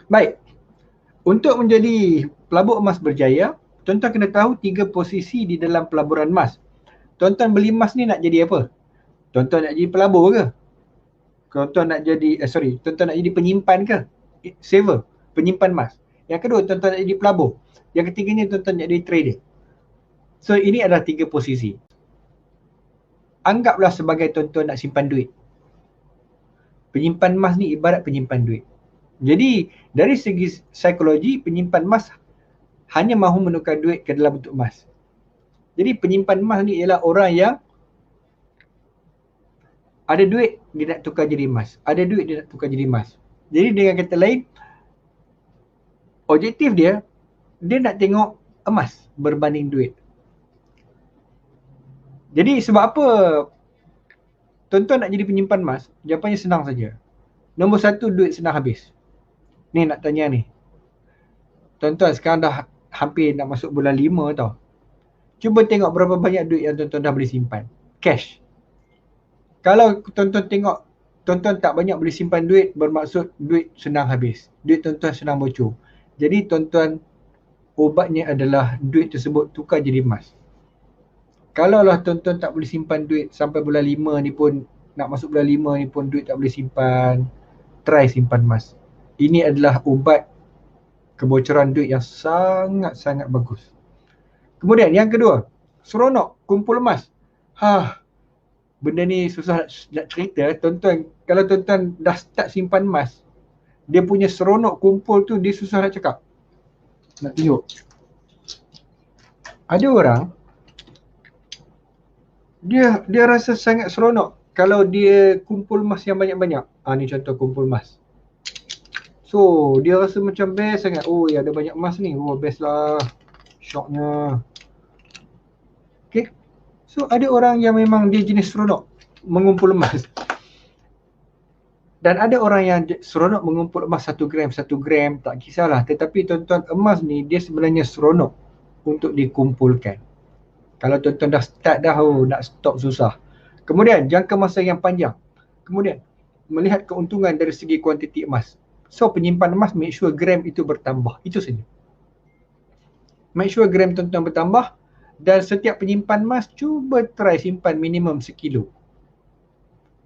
Baik, untuk menjadi pelabur emas berjaya, tuan-tuan kena tahu 3 posisi di dalam pelaburan emas. Tuan-tuan beli emas ni nak jadi apa? Tuan-tuan nak jadi pelabur ke? Tuan-tuan nak jadi, tuan-tuan nak jadi penyimpan ke? Saver, penyimpan emas. Yang kedua, tuan-tuan nak jadi pelabur. Yang ketiganya, tuan-tuan nak jadi trader. So, ini adalah 3 posisi. Anggaplah sebagai tuan-tuan nak simpan duit. Penyimpan emas ni ibarat penyimpan duit. Jadi, dari segi psikologi, penyimpan emas hanya mahu menukar duit ke dalam bentuk emas. Jadi, penyimpan emas ni ialah orang yang ada duit, dia nak tukar jadi emas. Ada duit, dia nak tukar jadi emas. Jadi, dengan kata lain, objektif dia nak tengok emas berbanding duit. Jadi, sebab apa tuan-tuan nak jadi penyimpan emas? Jawapannya senang saja. Nombor 1, duit senang habis. Ni nak tanya ni. Tuan-tuan sekarang dah hampir nak masuk bulan 5 tau. Cuba tengok berapa banyak duit yang tuan-tuan dah boleh simpan. Cash. Kalau tuan-tuan tengok tuan-tuan tak banyak boleh simpan duit, bermaksud duit senang habis. Duit tuan-tuan senang bocor. Jadi tuan-tuan, ubatnya adalah duit tersebut tukar jadi emas. Kalau lah tuan-tuan tak boleh simpan duit sampai bulan 5 ni pun, nak masuk bulan 5 ni pun duit tak boleh simpan, try simpan emas. Ini adalah ubat kebocoran duit yang sangat-sangat bagus. Kemudian yang kedua, seronok kumpul emas. Benda ni susah nak cerita. Tuan-tuan, kalau tuan-tuan dah start simpan emas, dia punya seronok kumpul tu dia susah nak cakap. Nak tunjuk. Ada orang, dia rasa sangat seronok kalau dia kumpul emas yang banyak-banyak. Ni contoh kumpul emas. So, dia rasa macam best sangat. Oh, ya ada banyak emas ni. Oh, best lah. Syoknya. Okay. So, ada orang yang memang dia jenis seronok mengumpul emas. Dan ada orang yang seronok mengumpul emas 1 gram, 1 gram, tak kisahlah. Tetapi tuan-tuan, emas ni dia sebenarnya seronok untuk dikumpulkan. Kalau tuan-tuan dah start dah, nak stop susah. Kemudian, jangka masa yang panjang. Kemudian, melihat keuntungan dari segi kuantiti emas. So, penyimpan emas, make sure gram itu bertambah. Itu saja. Make sure gram tuan-tuan bertambah. Dan setiap penyimpan emas, cuba try simpan minimum 1 kilo.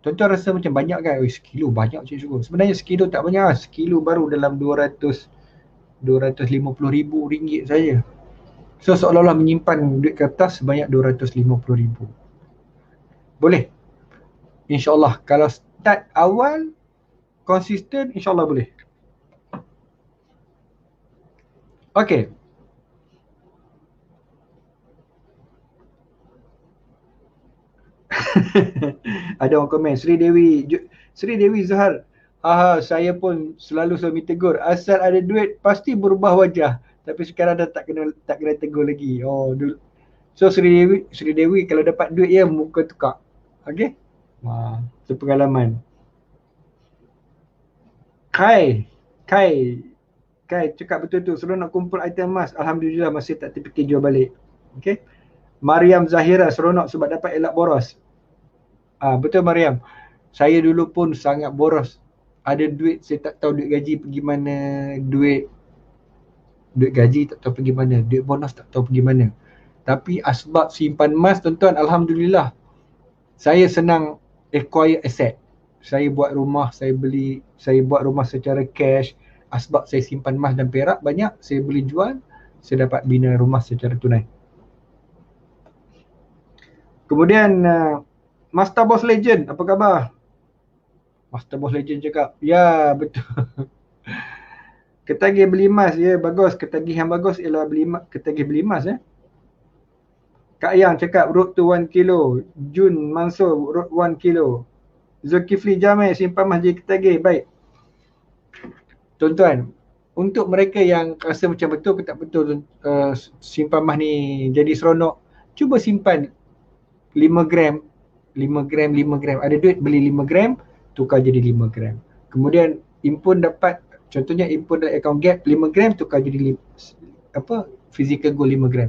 Tuan-tuan rasa macam banyak kan? 1 kilo banyak Cik Syukur. Sebenarnya 1 kilo tak banyak lah. 1 kilo baru dalam 250 ribu ringgit saja. So, seolah-olah menyimpan duit kertas sebanyak 250 ribu. Boleh? InsyaAllah. Kalau start awal, konsisten, insyaAllah boleh. Okey. Ada orang komen, Sri Dewi Zahar, saya pun selalu suami tegur, asal ada duit pasti berubah wajah, tapi sekarang dah tak kena tegur lagi. So Sri Dewi kalau dapat duit ya muka tukar. Okey? Itu pengalaman. Kai cakap betul tu, seronok nak kumpul item emas, alhamdulillah masih tak terfikir jual balik. Okey? Mariam Zahira, seronok sebab dapat elak boros. Betul Mariam. Saya dulu pun sangat boros. Ada duit, saya tak tahu duit gaji pergi mana, duit gaji tak tahu pergi mana, duit bonus tak tahu pergi mana. Tapi asbab simpan emas tuan-tuan, alhamdulillah. Saya senang acquire asset. Saya buat rumah, saya buat rumah secara cash. Asbab saya simpan emas dan perak banyak, saya beli jual, saya dapat bina rumah secara tunai. Kemudian Master Boss Legend, apa khabar? Master Boss Legend cakap, ya betul. Ketagih beli emas, ya bagus. Ketagih yang bagus ialah ketagih beli emas. Kak Yang cakap road to 1 kilo. Jun Mansur road 1 kilo. Zulkifli Jamil simpan emas jadi ketagih. Baik. Tuan-tuan, untuk mereka yang rasa macam betul ke tak betul simpan emas ni jadi seronok, cuba simpan 5 gram. Ada duit beli 5 gram, tukar jadi 5 gram. Kemudian impun dapat, contohnya impun dalam account gap 5 gram, tukar jadi physical gold 5 gram.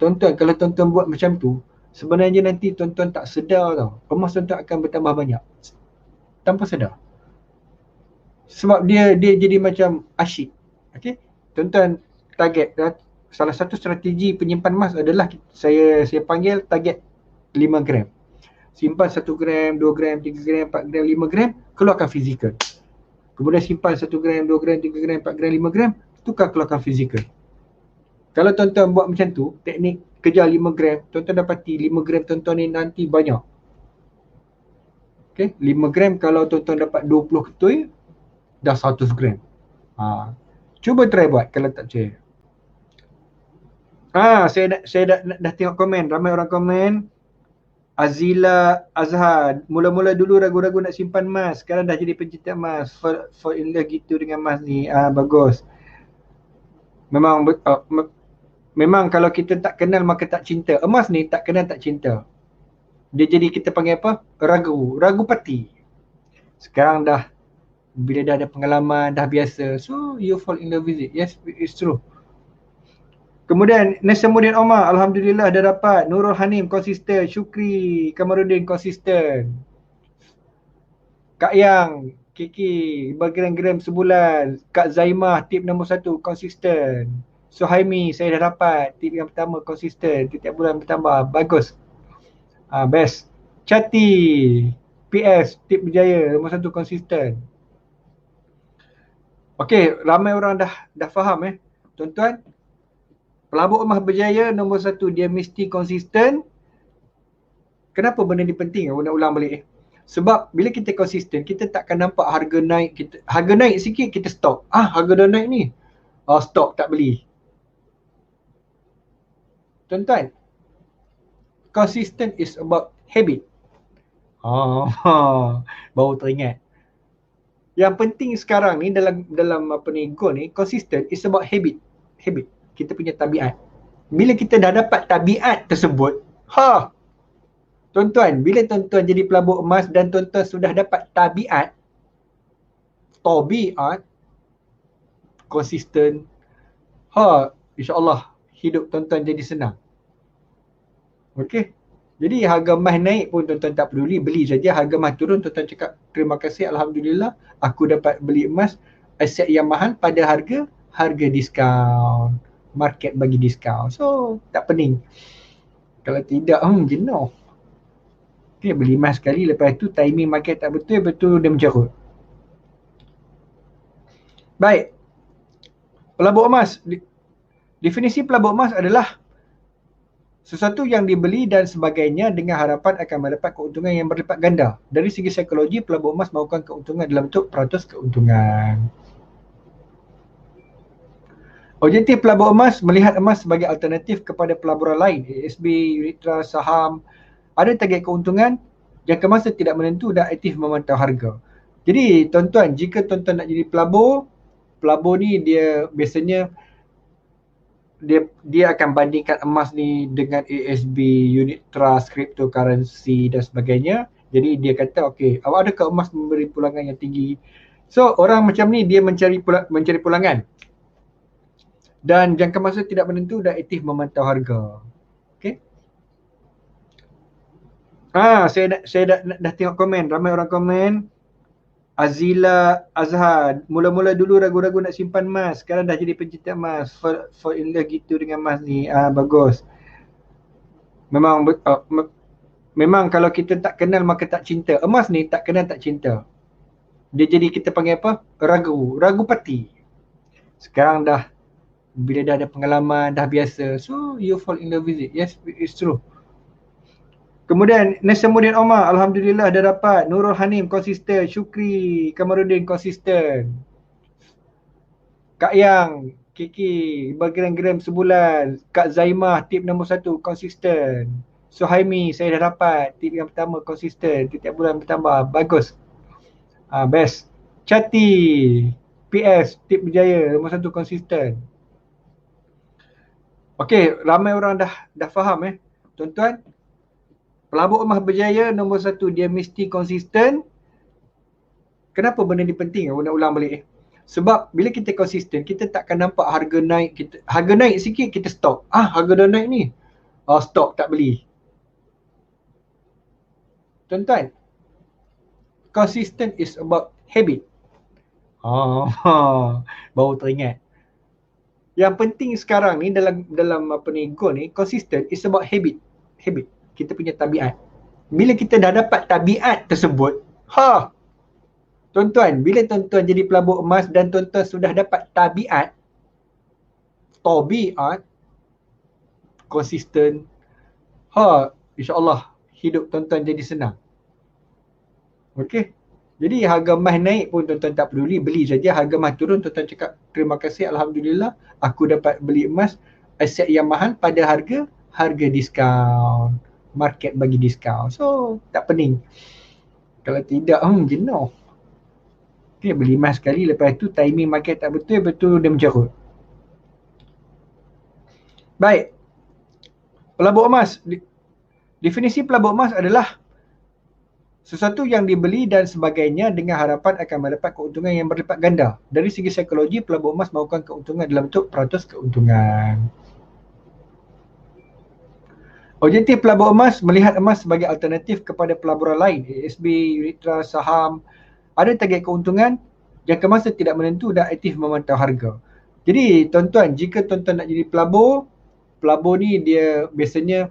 Tuan-tuan, kalau tuan-tuan buat macam tu, sebenarnya nanti tuan-tuan tak sedar tau, emas tuan-tuan akan bertambah banyak tanpa sedar. Sebab dia jadi macam asyik. Okey. Tuan-tuan target salah satu strategi penyimpan emas adalah saya panggil target 5 gram. Simpan 1 gram, 2 gram, 3 gram, 4 gram, 5 gram, keluarkan fizikal. Kemudian simpan 1 gram, 2 gram, 3 gram, 4 gram, 5 gram, tukar keluarkan fizikal. Kalau tuan-tuan buat macam tu, teknik kejar 5 gram, tuan-tuan dapati 5 gram tuan-tuan ni nanti banyak. Okay, 5 gram kalau tuan-tuan dapat 20 ketui, dah 100 gram. Cuba try buat kalau tak percaya. Saya dah tengok komen, ramai orang komen. Azila Azhar, mula-mula dulu ragu-ragu nak simpan emas, sekarang dah jadi pencinta emas. For in love gitu dengan emas ni. Bagus. Memang kalau kita tak kenal maka tak cinta. Emas ni tak kenal tak cinta. Dia jadi kita panggil apa? Ragu pati. Sekarang dah bila dah ada pengalaman, dah biasa, so you fall in love with it. Yes, it's true. Kemudian Nasamuddin Omar, Alhamdulillah dah dapat. Nurul Hanim konsisten, Syukri Kamarudin konsisten. Kak Yang, Kiki bergram-gram sebulan. Kak Zaimah tip nombor 1 konsisten. Suhaimi saya dah dapat tip yang pertama konsisten, tiap bulan bertambah. Bagus. Best. Cati PS tip berjaya nombor 1 konsisten. Okey, ramai orang dah faham tuan-tuan. Pelabur emas berjaya nombor 1 dia mesti konsisten. Kenapa benda ni penting? Nak ulang balik sebab bila kita konsisten, kita takkan nampak harga naik. Harga naik sikit kita stop. Harga dah naik ni. Stop, tak beli. Tuan-tuan, consistent is about habit. Baru teringat. Yang penting sekarang ni dalam apa ni goal ni, consistent is about habit. Habit. Kita punya tabiat. Bila kita dah dapat tabiat tersebut, tuan-tuan, bila tuan-tuan jadi pelabur emas dan tuan-tuan sudah dapat tabiat, konsisten, insya-Allah hidup tuan-tuan jadi senang. Okey. Jadi harga emas naik pun tuan-tuan tak peduli, beli saja. Harga emas turun, tuan-tuan cakap terima kasih, alhamdulillah aku dapat beli emas aset yang mahal pada harga diskaun. Market bagi diskaun. So, tak pening. Kalau tidak, jenuh. Okay, beli emas sekali, lepas tu timing market tak betul dia mencarut. Baik. Pelabur emas. Definisi pelabur emas adalah sesuatu yang dibeli dan sebagainya dengan harapan akan mendapat keuntungan yang berlipat ganda. Dari segi psikologi, pelabur emas mahukan keuntungan dalam bentuk peratus keuntungan. Objektif pelabur emas melihat emas sebagai alternatif kepada pelaburan lain, ASB, unit trust, saham. Ada target keuntungan, jangka masa tidak menentu dan aktif memantau harga. Jadi tuan-tuan, jika tuan-tuan nak jadi pelabur ni dia biasanya dia akan bandingkan emas ni dengan ASB, unit trust, cryptocurrency dan sebagainya. Jadi dia kata, okey, awak adakah emas memberi pulangan yang tinggi? So orang macam ni dia mencari pulangan. Dan jangka masa tidak menentu dan aktif memantau harga. Okey. Saya dah tengok komen, ramai orang komen. Azila Azhar, mula-mula dulu ragu-ragu nak simpan emas, sekarang dah jadi pencinta emas. For in love gitu dengan emas ni. Bagus. Memang kalau kita tak kenal maka tak cinta. Emas ni tak kenal tak cinta. Dia jadi kita panggil apa? Ragu pati. Sekarang dah bila dah ada pengalaman, dah biasa, so you fall in love with it. Yes, it's true. Kemudian Nasamuddin Omar, Alhamdulillah dah dapat. Nurul Hanim konsisten, Syukri Kamarudin konsisten. Kak Yang, Kiki bergram-gram sebulan. Kak Zaimah tip nombor 1 konsisten. Suhaimi saya dah dapat tip yang pertama konsisten, tiap bulan bertambah. Bagus. Best. Cati PS tip berjaya nombor 1 konsisten. Okey, ramai orang dah faham tuan-tuan. Pelabur emas berjaya nombor 1 dia mesti konsisten. Kenapa benda ni penting? Nak ulang balik sebab bila kita konsisten, kita takkan nampak harga naik. Harga naik sikit kita stop. Harga dah naik ni. Stop, tak beli. Tuan-tuan, consistent is about habit. Baru teringat. Yang penting sekarang ni dalam apa ni goal ni, consistent is about habit. Habit. Kita punya tabiat. Bila kita dah dapat tabiat tersebut, tuan-tuan, bila tuan-tuan jadi pelabur emas dan tuan-tuan sudah dapat tabiat, konsisten, insya-Allah hidup tuan-tuan jadi senang. Okey. Jadi harga emas naik pun tuan-tuan tak peduli, beli saja. Harga emas turun, tuan-tuan cakap terima kasih, alhamdulillah aku dapat beli emas aset yang mahal pada harga diskaun. Market bagi diskaun. So, tak pening. Kalau tidak, jenuh. Okay, beli emas sekali, lepas tu timing market tak betul dia mencarut. Baik. Pelabur emas. Definisi pelabur emas adalah sesuatu yang dibeli dan sebagainya dengan harapan akan mendapat keuntungan yang berlipat ganda. Dari segi psikologi, pelabur emas mahukan keuntungan dalam bentuk peratus keuntungan. Objektif pelabur emas melihat emas sebagai alternatif kepada pelaburan lain, ASB, unit trust, saham. Ada target keuntungan, jangka masa tidak menentu dan aktif memantau harga. Jadi tuan-tuan, jika tuan-tuan nak jadi pelabur ni dia biasanya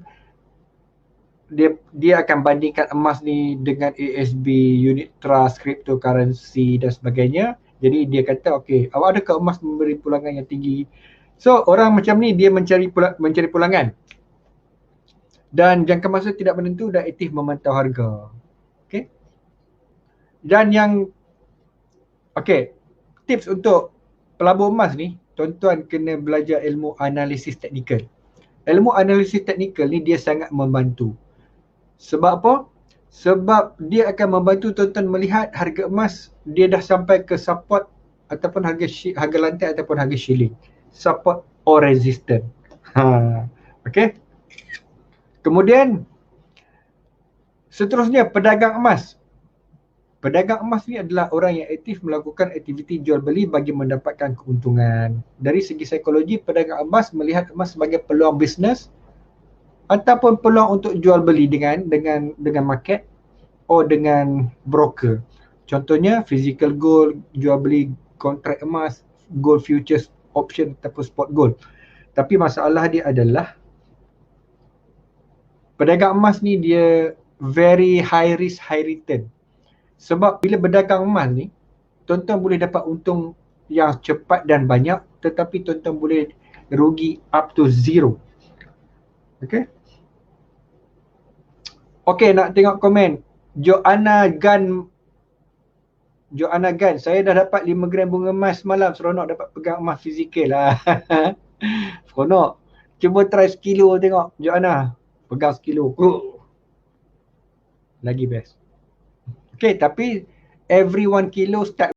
dia akan bandingkan emas ni dengan ASB, unit trust, cryptocurrency dan sebagainya. Jadi dia kata, okey, awak adakah emas memberi pulangan yang tinggi? So orang macam ni dia mencari pulangan. Dan jangka masa tidak menentu dan aktif memantau harga. Okey. Dan tips untuk pelabur emas ni, tuan-tuan kena belajar ilmu analisis teknikal. Ilmu analisis teknikal ni dia sangat membantu. Sebab apa? Sebab dia akan membantu tuan-tuan melihat harga emas dia dah sampai ke support ataupun harga lantai ataupun harga ceiling. Support or resistance. Okey. Kemudian seterusnya pedagang emas. Pedagang emas ni adalah orang yang aktif melakukan aktiviti jual beli bagi mendapatkan keuntungan. Dari segi psikologi, pedagang emas melihat emas sebagai peluang bisnes ataupun peluang untuk jual beli dengan market atau dengan broker. Contohnya physical gold, jual beli kontrak emas, gold futures option ataupun spot gold. Tapi masalah dia adalah pedagang emas ni dia very high risk high return. Sebab bila berdagang emas ni, tuan-tuan boleh dapat untung yang cepat dan banyak, tetapi tuan-tuan boleh rugi up to zero. Okay. Okay, nak tengok komen. Joanna Gan, saya dah dapat 5 gram bunga emas semalam. Seronok dapat pegang emas fizikal lah. Seronok. Cuba try sekilo tengok, Joanna. Pegang sekilo. Lagi best. Okay, tapi every 1 kilo start